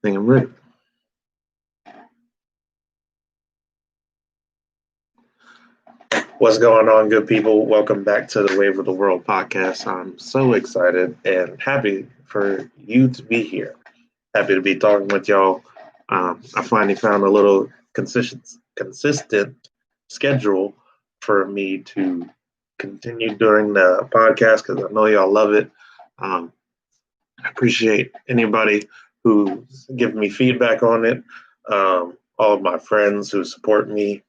think I'm ready. What's going on, good people? Welcome back to the Wave of the World podcast. I'm so excited and happy for you to be here. Happy to be talking with y'all. I finally found a little consistent schedule for me to continue during the podcast because I know y'all love it. I appreciate anybody who's given me feedback on it. All of my friends who support me,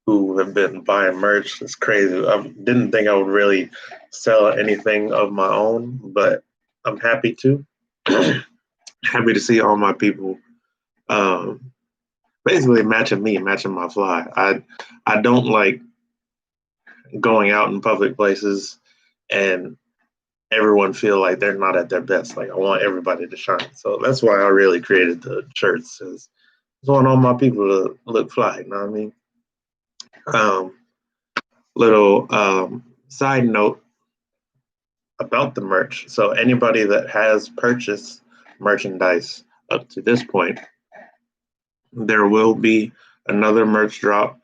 who have been buying merch. It's crazy. I didn't think I would really sell anything of my own, but I'm happy to. Happy to see all my people basically matching me, matching my fly. I don't like going out in public places and everyone feel like they're not at their best. Like I want everybody to shine. So that's why I really created the shirts. Is I want all my people to look fly. You know what I mean? Little side note about the merch. So anybody that has purchased merchandise up to this point, there will be another merch drop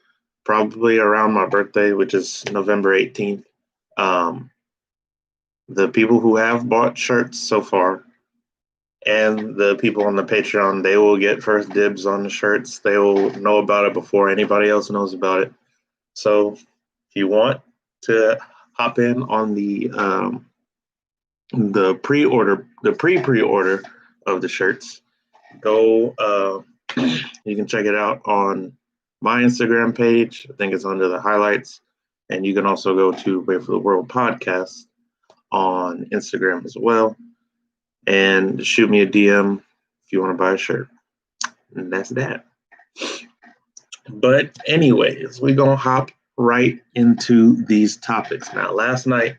probably around my birthday, which is November 18th. The people who have bought shirts so far and the people on the Patreon, they will get first dibs on the shirts. They will know about it before anybody else knows about it. So if you want to hop in on the pre-order of the shirts, go you can check it out on my Instagram page. I think it's under the highlights. And you can also go to Wait for the World podcast on Instagram as well. And shoot me a DM if you want to buy a shirt. And that's that. But anyways, we're going to hop right into these topics. Now, last night,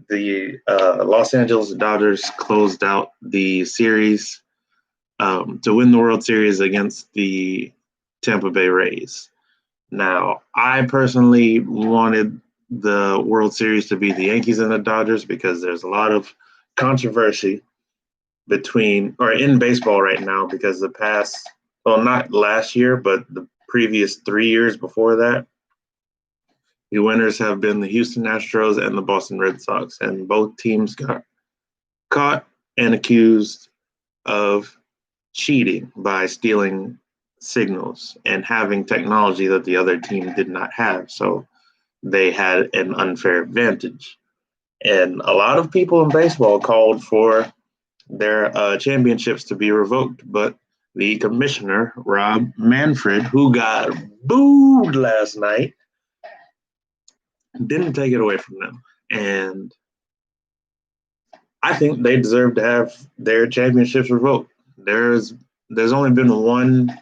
the Los Angeles Dodgers closed out the series to win the World Series against the Tampa Bay Rays. Now, I personally wanted the World Series to be the Yankees and the Dodgers because there's a lot of controversy in baseball right now because the past, well, not last year, but the previous 3 years before that, the winners have been the Houston Astros and the Boston Red Sox, and both teams got caught and accused of cheating by stealing signals and having technology that the other team did not have. So they had an unfair advantage. And a lot of people in baseball called for their championships to be revoked, but the commissioner, Rob Manfred, who got booed last night, didn't take it away from them. And I think they deserve to have their championships revoked. There's only been one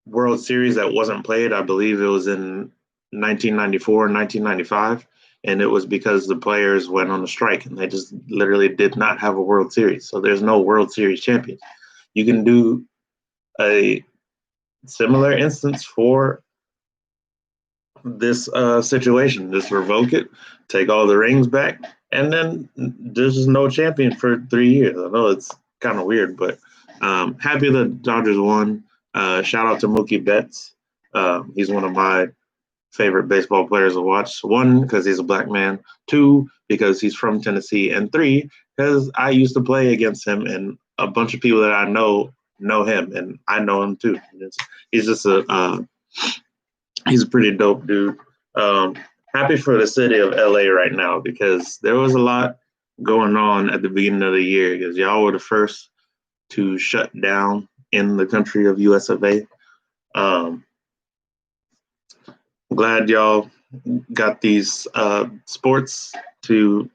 World Series that wasn't played. I believe it was in 1994 and 1995. And it was because the players went on a strike and they just literally did not have a World Series. So there's no World Series champions. You can do a similar instance for this situation. Just revoke it, take all the rings back, and then there's just no champion for 3 years. I know it's kind of weird, but happy the Dodgers won. Shout out to Mookie Betts. He's one of my favorite baseball players to watch. 1, because he's a black man. 2, because he's from Tennessee. And 3, because I used to play against him, and a bunch of people that I know him, and I know him too. He's just he's a pretty dope dude. Happy for the city of LA right now because there was a lot going on at the beginning of the year because y'all were the first to shut down in the country of US of A. Glad y'all got these sports to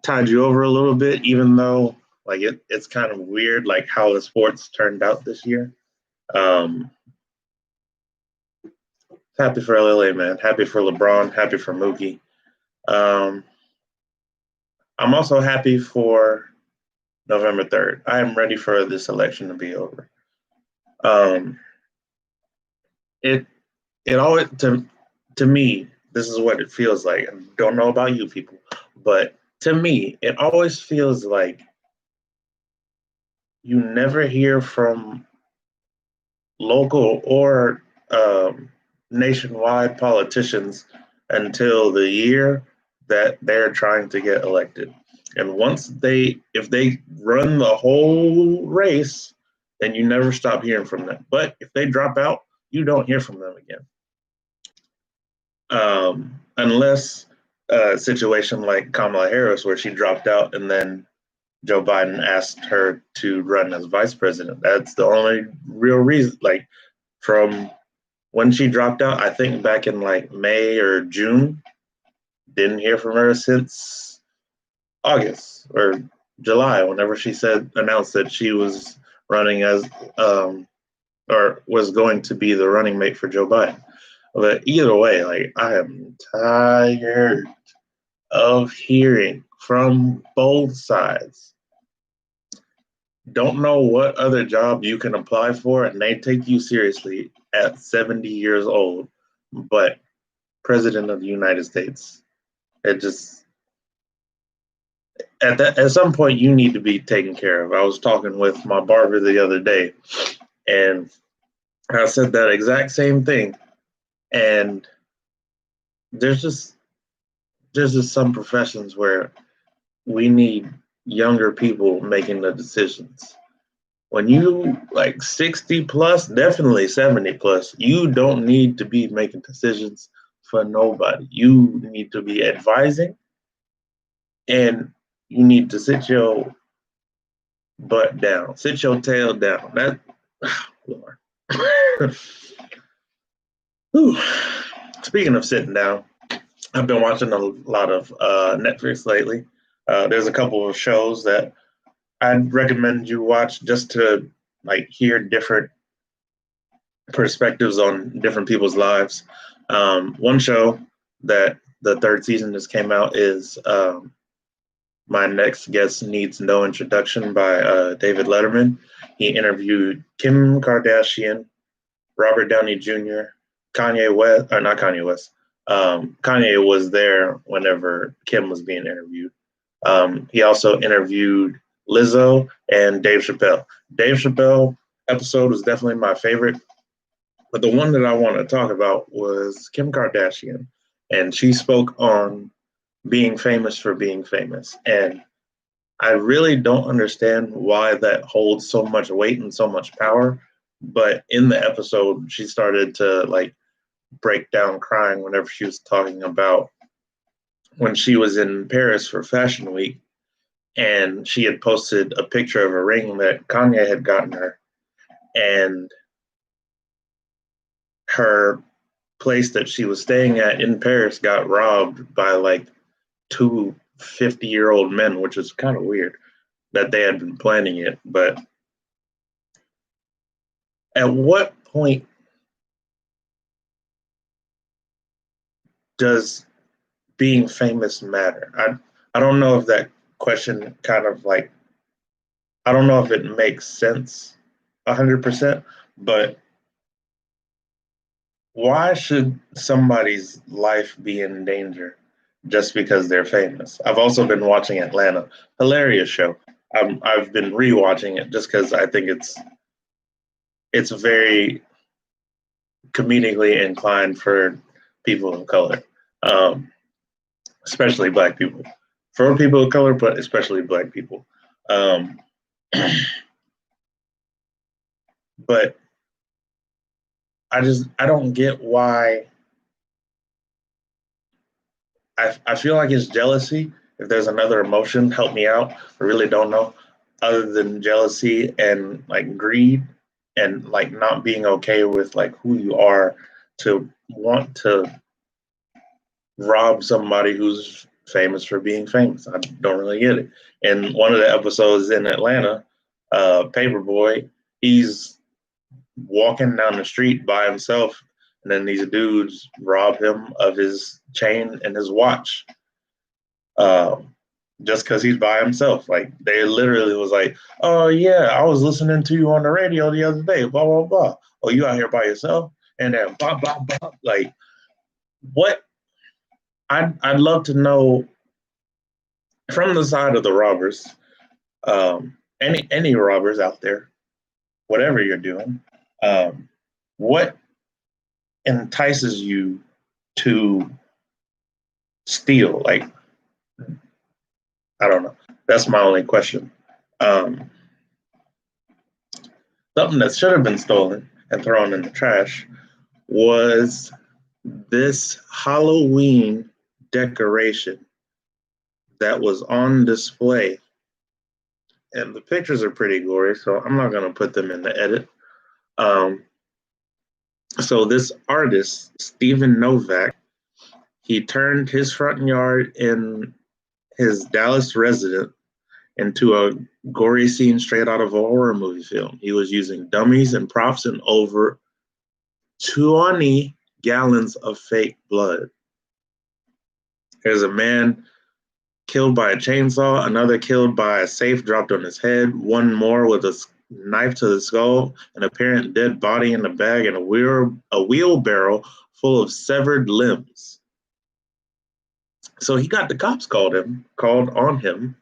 tide you over a little bit, even though like it's kind of weird like how the sports turned out this year. Happy for LA, man. Happy for LeBron. Happy for Mookie. I'm also happy for November 3rd. I am ready for this election to be over. It always to me, this is what it feels like. I don't know about you people, but to me, it always feels like you never hear from local or nationwide politicians until the year that they're trying to get elected. And if they run the whole race, then you never stop hearing from them. But if they drop out, you don't hear from them again. Unless a situation like Kamala Harris, where she dropped out and then Joe Biden asked her to run as vice president. That's the only real reason. Like, from when she dropped out, I think back in like May or June, didn't hear from her since August or July, whenever she announced that she was running as or was going to be the running mate for Joe Biden. But either way, like, I am tired of hearing from both sides. Don't know what other job you can apply for, and they take you seriously at 70 years old, but President of the United States. It just, at some point, you need to be taken care of. I was talking with my barber the other day, and I said that exact same thing. And there's just some professions where we need younger people making the decisions. When you like 60 plus, definitely 70 plus, you don't need to be making decisions for nobody. You need to be advising, and you need to sit your butt down, sit your tail down. That, Lord. Speaking of sitting down, I've been watching a lot of Netflix lately. There's a couple of shows that I'd recommend you watch just to like hear different perspectives on different people's lives. One show that the third season just came out is My Next Guest Needs No Introduction by David Letterman. He interviewed Kim Kardashian, Robert Downey Jr., Kanye West, or not Kanye West. Kanye was there whenever Kim was being interviewed. He also interviewed Lizzo and Dave Chappelle. Dave Chappelle episode was definitely my favorite, but the one that I want to talk about was Kim Kardashian, and she spoke on being famous for being famous. And I really don't understand why that holds so much weight and so much power. But in the episode, she started to like break down crying whenever she was talking about when she was in Paris for Fashion Week, and she had posted a picture of a ring that Kanye had gotten her, and her place that she was staying at in Paris got robbed by like two 50-year-old men, which is kind of weird that they had been planning it. But at what point does being famous matter? I don't know if that question kind of like, I don't know if it makes sense 100%, but why should somebody's life be in danger just because they're famous? I've also been watching Atlanta, hilarious show. I've been rewatching it just because I think it's very comedically inclined for people of color, especially Black people. For people of color, but especially Black people. But I don't get why. I feel like it's jealousy. If there's another emotion, help me out. I really don't know. Other than jealousy and like greed and like not being okay with like who you are, to want to rob somebody who's famous for being famous. I don't really get it. And one of the episodes in Atlanta, Paperboy, he's walking down the street by himself, and then these dudes rob him of his chain and his watch, just because he's by himself. Like, they literally was like, "Oh yeah, I was listening to you on the radio the other day, blah blah blah. Oh, you out here by yourself?" And then blah blah blah. Like, what? I'd love to know from the side of the robbers, any robbers out there, whatever you're doing, what entices you to steal? Like, I don't know. That's my only question. Um, Something that should have been stolen and thrown in the trash was this Halloween decoration that was on display. And the pictures are pretty gory, so I'm not going to put them in the edit. Um, so this artist, Stephen Novak, he turned his front yard in his Dallas residence into a gory scene straight out of a horror movie film. He was using dummies and props and over 20 gallons of fake blood. There's a man killed by a chainsaw, another killed by a safe dropped on his head, one more with a knife to the skull, an apparent dead body in a bag, and a wheelbarrow full of severed limbs. So he got the cops called on him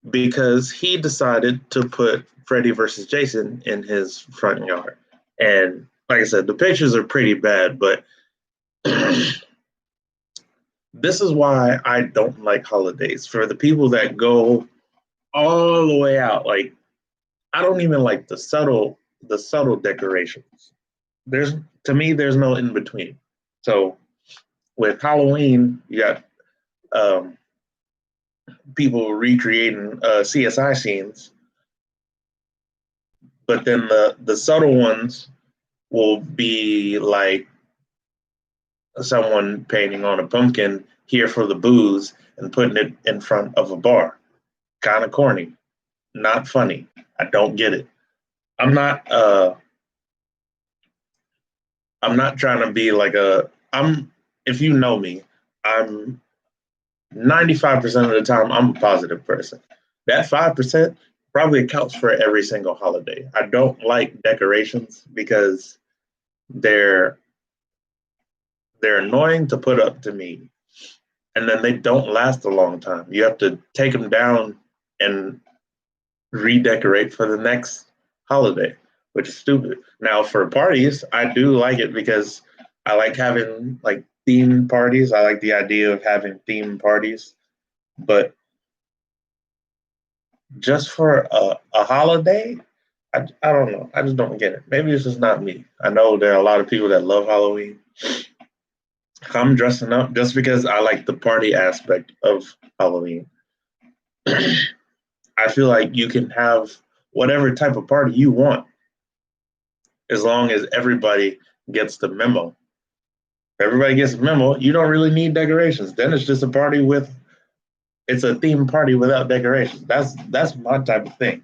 because he decided to put Freddy versus Jason in his front yard. And like I said, the pictures are pretty bad, but this is why I don't like holidays. For the people that go all the way out, like I don't even like the subtle decorations. To me, there's no in between. So with Halloween, you got people recreating CSI scenes, but then the subtle ones will be like someone painting on a pumpkin here for the booze and putting it in front of a bar. Kind of corny, not funny. I don't get it. I'm not I'm not trying to be like if you know me, I'm 95% of the time I'm a positive person. That 5% probably accounts for every single holiday. I don't like decorations because they're annoying to put up to me, and then they don't last a long time. You have to take them down and redecorate for the next holiday, which is stupid. Now for parties, I do like it because I like having like themed parties. I like the idea of having themed parties, but just for a holiday, I don't know. I just don't get it. Maybe it's just not me. I know there are a lot of people that love Halloween. I'm dressing up just because I like the party aspect of Halloween. I feel like you can have whatever type of party you want as long as everybody gets the memo. If everybody gets the memo, you don't really need decorations. Then it's just it's a theme party without decorations. That's my type of thing.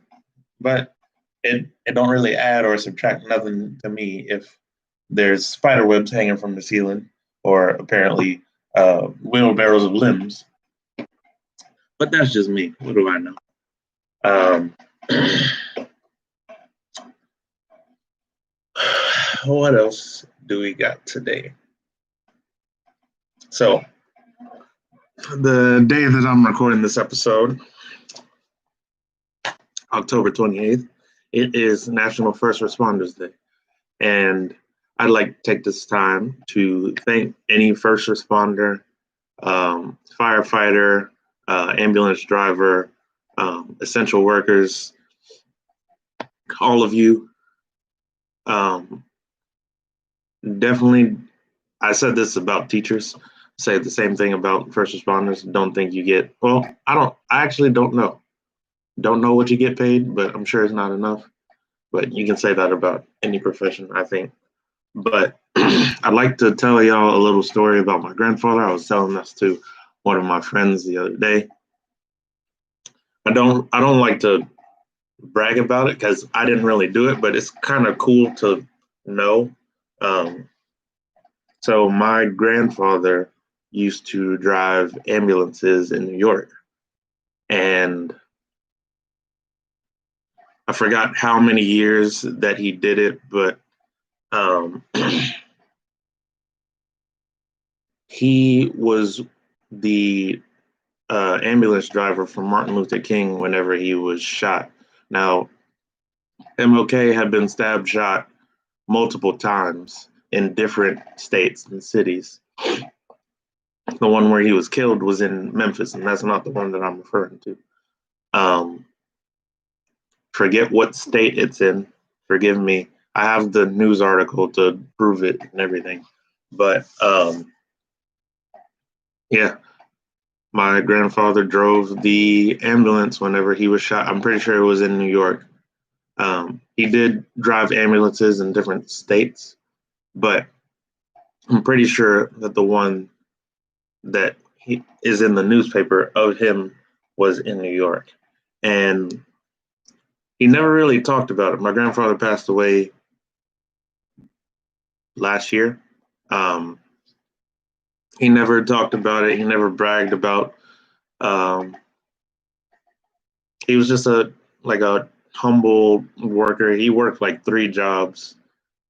But it don't really add or subtract nothing to me if there's spider webs hanging from the ceiling or apparently wheelbarrows of limbs. But that's just me. What do I know? What else do we got today? So, the day that I'm recording this episode, October 28th, it is National First Responders Day. And I'd like to take this time to thank any first responder, firefighter, ambulance driver, essential workers, all of you. Definitely, I said this about teachers, say the same thing about first responders. Don't think you get, well, I actually don't know. Don't know what you get paid, but I'm sure it's not enough. But you can say that about any profession, I think. But I'd like to tell y'all a little story about my grandfather. I was telling this to one of my friends the other day. I don't like to brag about it because I didn't really do it, but it's kind of cool to know. So my grandfather used to drive ambulances in New York, and I forgot how many years that he did it, but he was the ambulance driver for Martin Luther King whenever he was shot. Now, MLK had been shot multiple times in different states and cities. The one where he was killed was in Memphis, and that's not the one that I'm referring to. Forget what state it's in. Forgive me. I have the news article to prove it and everything. But yeah, my grandfather drove the ambulance whenever he was shot. I'm pretty sure it was in New York. He did drive ambulances in different states, but I'm pretty sure that the one that he is in the newspaper of him was in New York. And he never really talked about it. My grandfather passed away last year. He never talked about it. He never bragged about. He was just a humble worker. He worked like 3 jobs,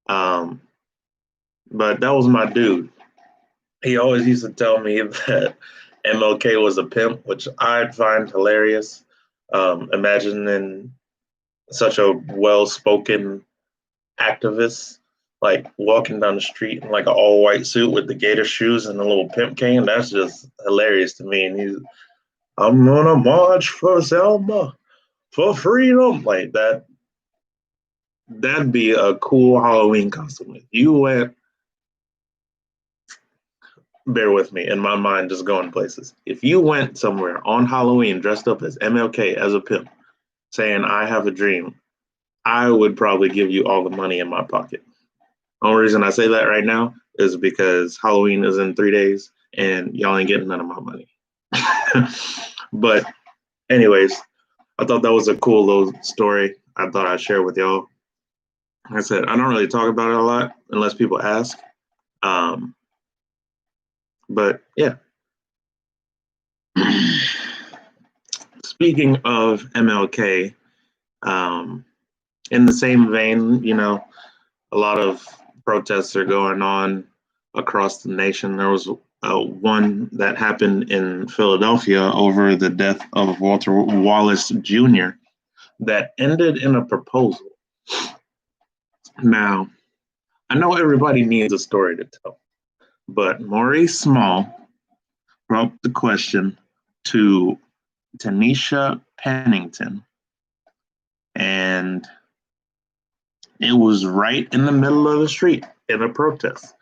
but that was my dude. He always used to tell me that MLK was a pimp, which I'd find hilarious. Imagining such a well-spoken activist like walking down the street in like an all-white suit with the gator shoes and a little pimp cane. That's just hilarious to me. And I'm gonna march for Selma, for freedom, like that. That'd be a cool Halloween costume. If you went, bear with me, in my mind just going places. If you went somewhere on Halloween dressed up as MLK as a pimp, saying I have a dream, I would probably give you all the money in my pocket. Only reason I say that right now is because Halloween is in 3 days and y'all ain't getting none of my money. But anyways, I thought that was a cool little story. I thought I'd share with y'all. Like I said, I don't really talk about it a lot unless people ask. But yeah. Speaking of MLK, in the same vein, a lot of protests are going on across the nation. There was one that happened in Philadelphia over the death of Walter Wallace Jr. that ended in a proposal. Now, I know everybody needs a story to tell, but Maurice Small brought the question to Tanisha Pennington, and it was right in the middle of the street in a protest.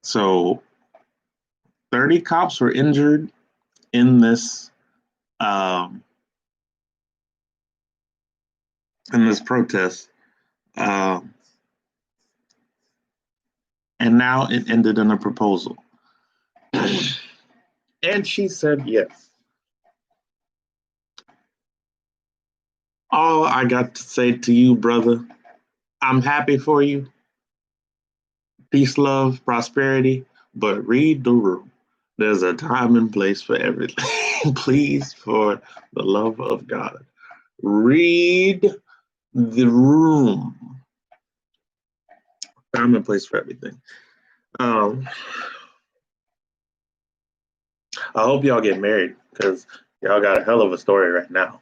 So 30 cops were injured in this protest. And now it ended in a proposal. And she said yes. All I got to say to you, brother, I'm happy for you. Peace, love, prosperity, but read the room. There's a time and place for everything. Please, for the love of God, read the room. Time and place for everything. I hope y'all get married because y'all got a hell of a story right now.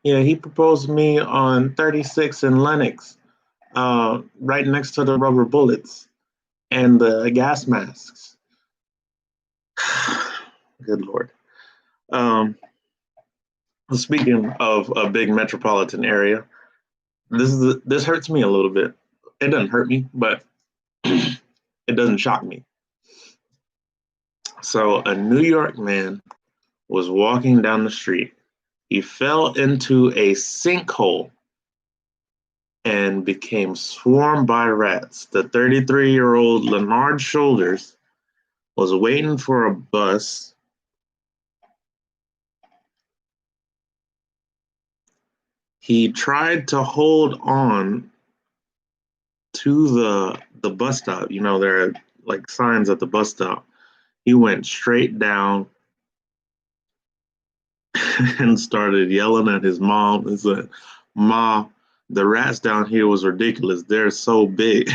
Yeah, he proposed to me on 36 in Lenox, right next to the rubber bullets and the gas masks. Good Lord. Speaking of a big metropolitan area, this hurts me a little bit. It doesn't hurt me, but it doesn't shock me. So a New York man was walking down the street. He fell into a sinkhole and became swarmed by rats. The 33-year-old Leonard Shoulders was waiting for a bus. He tried to hold on to the bus stop. There are like signs at the bus stop. He went straight down and started yelling at his mom and said, "Ma, The rats down here was ridiculous. They're so big.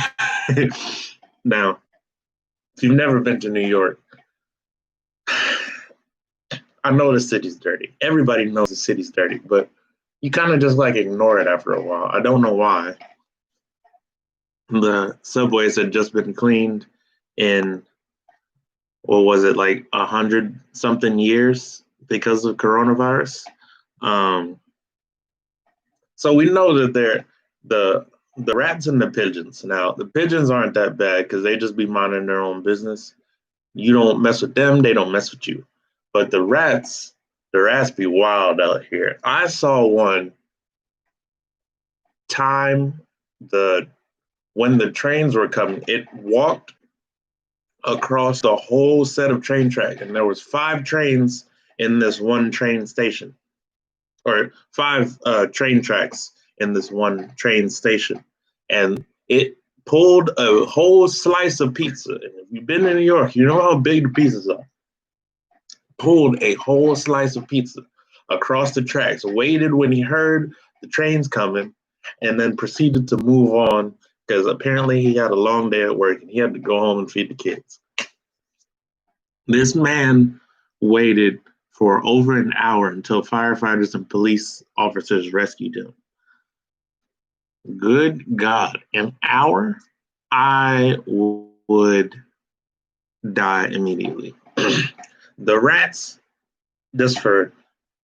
Now, if you've never been to New York, I know the city's dirty. Everybody knows the city's dirty, but you kind of just like ignore it after a while. I don't know why. The subways had just been cleaned in, what was it, like 100 something years because of coronavirus. So we know that they're the rats and the pigeons. Now the pigeons aren't that bad because they just be minding their own business. You don't mess with them, they don't mess with you. But the rats be wild out here. I saw one time when the trains were coming, it walked across the whole set of train track, and there was 5 trains in this one train station, or 5 train tracks in this one train station, and it pulled a whole slice of pizza. And if you've been in New York, you know how big the pizzas are. Pulled a whole slice of pizza across the tracks, waited when he heard the trains coming, and then proceeded to move on because apparently he had a long day at work and he had to go home and feed the kids. This man waited for over an hour until firefighters and police officers rescued him. Good God, an hour? I would die immediately. The rats, just for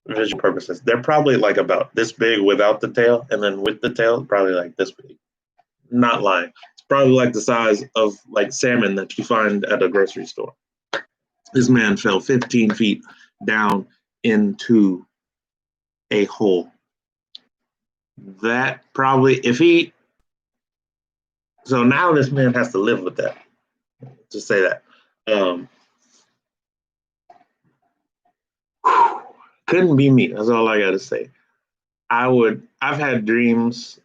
visual purposes, they're probably like about this big without the tail, and then with the tail, probably like this big. Not lying. It's probably like the size of like salmon that you find at a grocery store. This man fell 15 feet down into a hole. That probably, if he, so now this man has to live with that. To say that. Couldn't be me. That's all I got to say. I've had dreams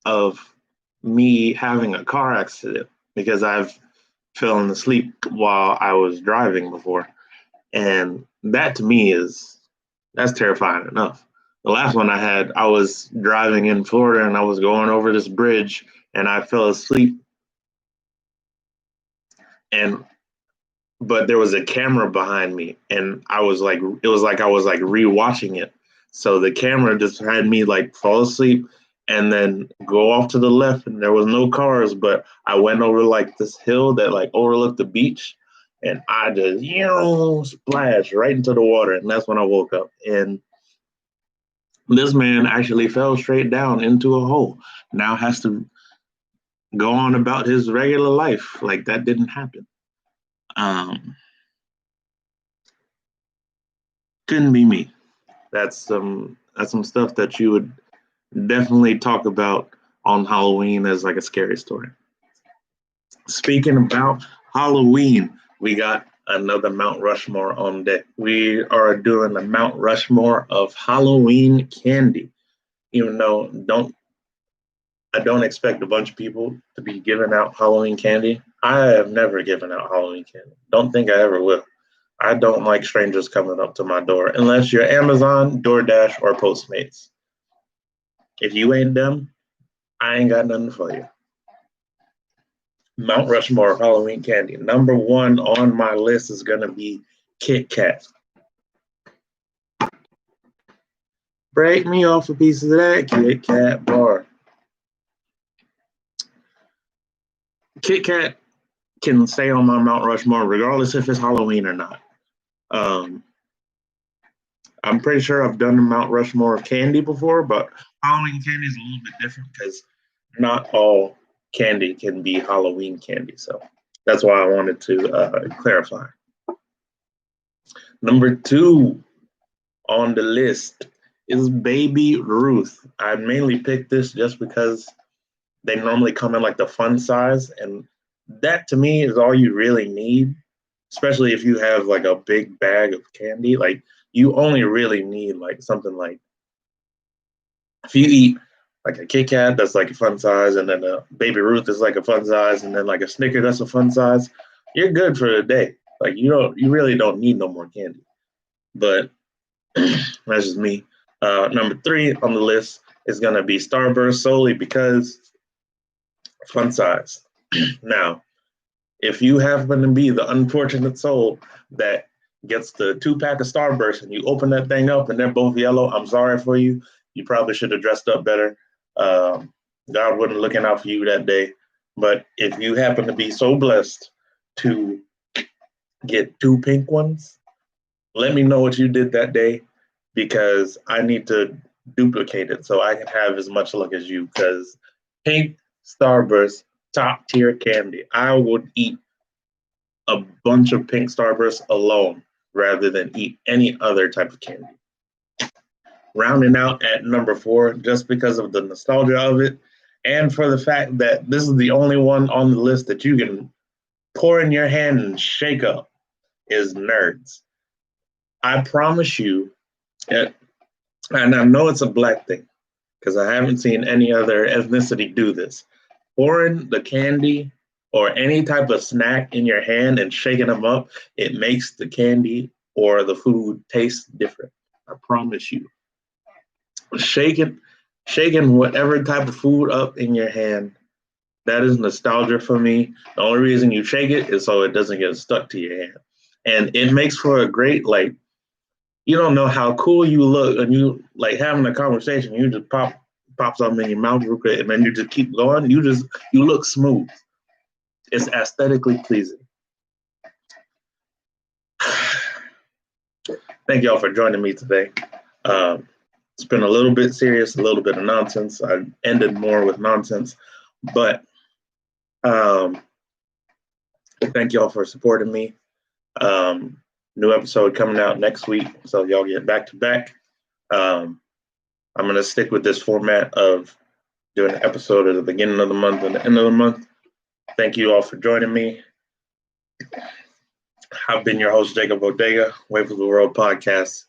of me having a car accident because I've fallen asleep while I was driving before. And that to me that's terrifying enough. The last one I had, I was driving in Florida and I was going over this bridge and I fell asleep. But there was a camera behind me and it was like I was like rewatching it. So the camera just had me like fall asleep and then go off to the left and there was no cars, but I went over like this hill that like overlooked the beach and I just splashed right into the water, and that's when I woke up. And this man actually fell straight down into a hole. Now has to go on about his regular life like that didn't happen. Couldn't be me. That's some stuff that you would definitely talk about on Halloween as like a scary story. Speaking about Halloween, we got another Mount Rushmore on deck. We are doing the Mount Rushmore of Halloween candy. Even though I don't expect a bunch of people to be giving out Halloween candy. I have never given out Halloween candy. Don't think I ever will. I don't like strangers coming up to my door unless you're Amazon, DoorDash, or Postmates. If you ain't them, I ain't got nothing for you. Mount Rushmore of Halloween candy. Number 1 on my list is going to be Kit Kat. Break me off a piece of that Kit Kat bar. Kit Kat can stay on my Mount Rushmore regardless if it's Halloween or not. I'm pretty sure I've done a Mount Rushmore of candy before, but Halloween candy is a little bit different because not all candy can be Halloween candy. So that's why I wanted to clarify. Number 2 on the list is Baby Ruth. I mainly picked this just because they normally come in like the fun size, and that to me is all you really need, especially if you have like a big bag of candy. Like you only really need like something like, if you eat like a Kit Kat that's like a fun size, and then a Baby Ruth is like a fun size, and then like a Snicker that's a fun size, you're good for the day. Like you really don't need no more candy. But that's just me. Number 3 on the list is going to be Starburst solely because fun size. Now, if you happen to be the unfortunate soul that gets the 2-pack of Starburst and you open that thing up and they're both yellow, I'm sorry for you. You probably should have dressed up better. God wasn't looking out for you that day. But if you happen to be so blessed to get 2 pink ones, let me know what you did that day because I need to duplicate it so I can have as much luck as you because pink Starburst, top tier candy. I would eat a bunch of pink Starbursts alone rather than eat any other type of candy. Rounding out at number 4, just because of the nostalgia of it, and for the fact that this is the only one on the list that you can pour in your hand and shake up, is Nerds. I promise you, and I know it's a black thing, because I haven't seen any other ethnicity do this. Pouring the candy or any type of snack in your hand and shaking them up, it makes the candy or the food taste different. I promise you. Shaking whatever type of food up in your hand, that is nostalgia for me. The only reason you shake it is so it doesn't get stuck to your hand. And it makes for a great, like, you don't know how cool you look and you like having a conversation, you just pop something in your mouth real quick and then you just keep going. You look smooth. It's aesthetically pleasing. Thank y'all for joining me today. It's been a little bit serious, a little bit of nonsense. I ended more with nonsense, but thank y'all for supporting me. New episode coming out next week, so y'all get back to back. I'm going to stick with this format of doing an episode at the beginning of the month and the end of the month. Thank you all for joining me. I've been your host, Jacob Bodega, Wave of the World podcast.